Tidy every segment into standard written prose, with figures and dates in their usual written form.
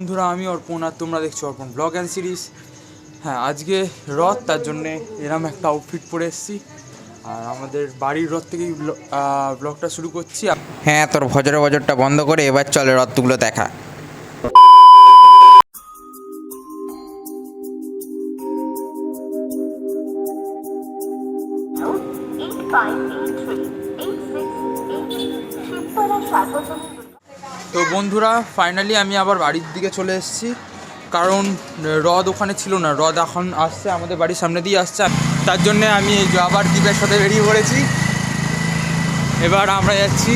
বন্ধুরা, আমি অর্পণ আর তোমরা দেখছো অর্পণ ব্লগ অ্যান্ড সিরিজ। হ্যাঁ, আজকে রথ, তার জন্যে এরম একটা আউটফিট পরে এসেছি আর আমাদের বাড়ির রথ থেকেই ব্লগটা শুরু করছি। হ্যাঁ, তোর ভজরটা বন্ধ করে এবার চলে রথগুলো দেখা। তো বন্ধুরা, ফাইনালি আমি আবার বাড়ির দিকে চলে এসেছি, কারণ রথ ওখানে ছিল না। রথ এখন আসছে, আমাদের বাড়ির সামনে দিয়ে আসছে, তার জন্যে আমি আবার দ্বীপের সাথে বেরিয়ে পড়েছি। এবার আমরা যাচ্ছি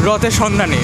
রথের সন্ধানে।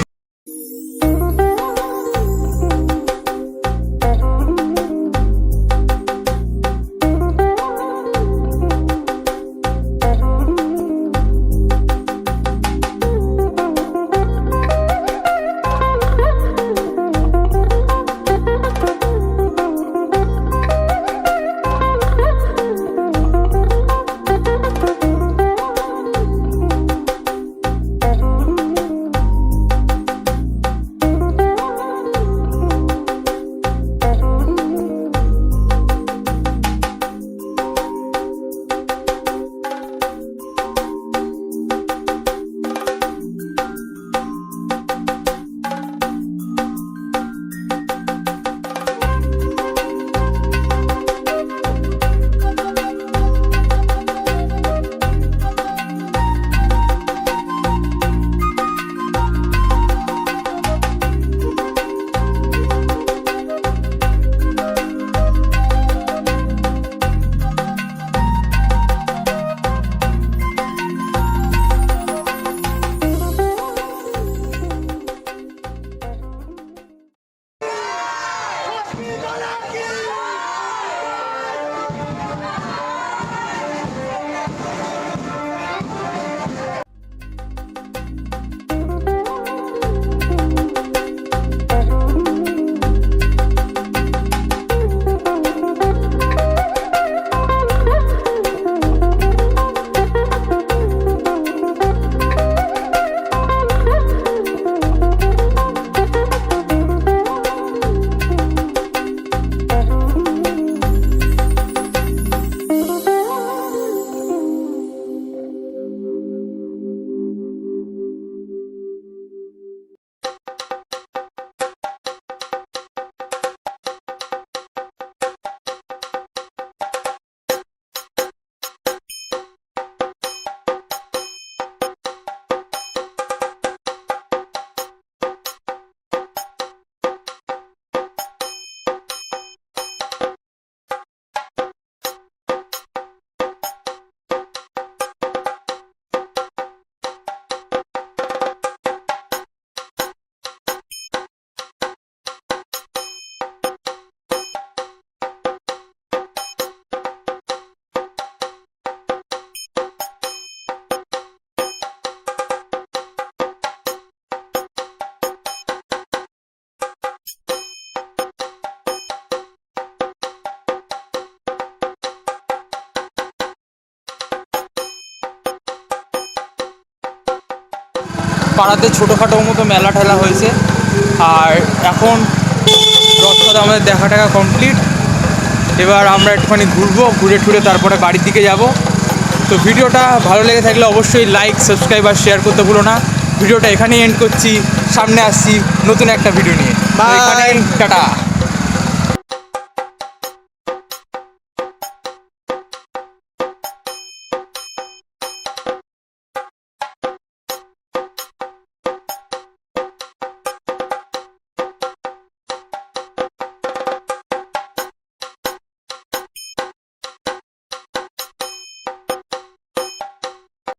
পাড়াতে ছোটোখাটো মতো মেলা ঠেলা হয়েছে, আর এখন রথটা আমাদের দেখা টাকা কমপ্লিট। এবার আমরা একটুখানি ঘুরবো, ঘুরে টুরে তারপরে বাড়ির দিকে যাব। তো ভিডিওটা ভালো লেগে থাকলে অবশ্যই লাইক, সাবস্ক্রাইব আর শেয়ার করতে ভুলো না। ভিডিওটা এখানেই এন্ড করছি, সামনে আসছি নতুন একটা ভিডিও নিয়ে। টাটা।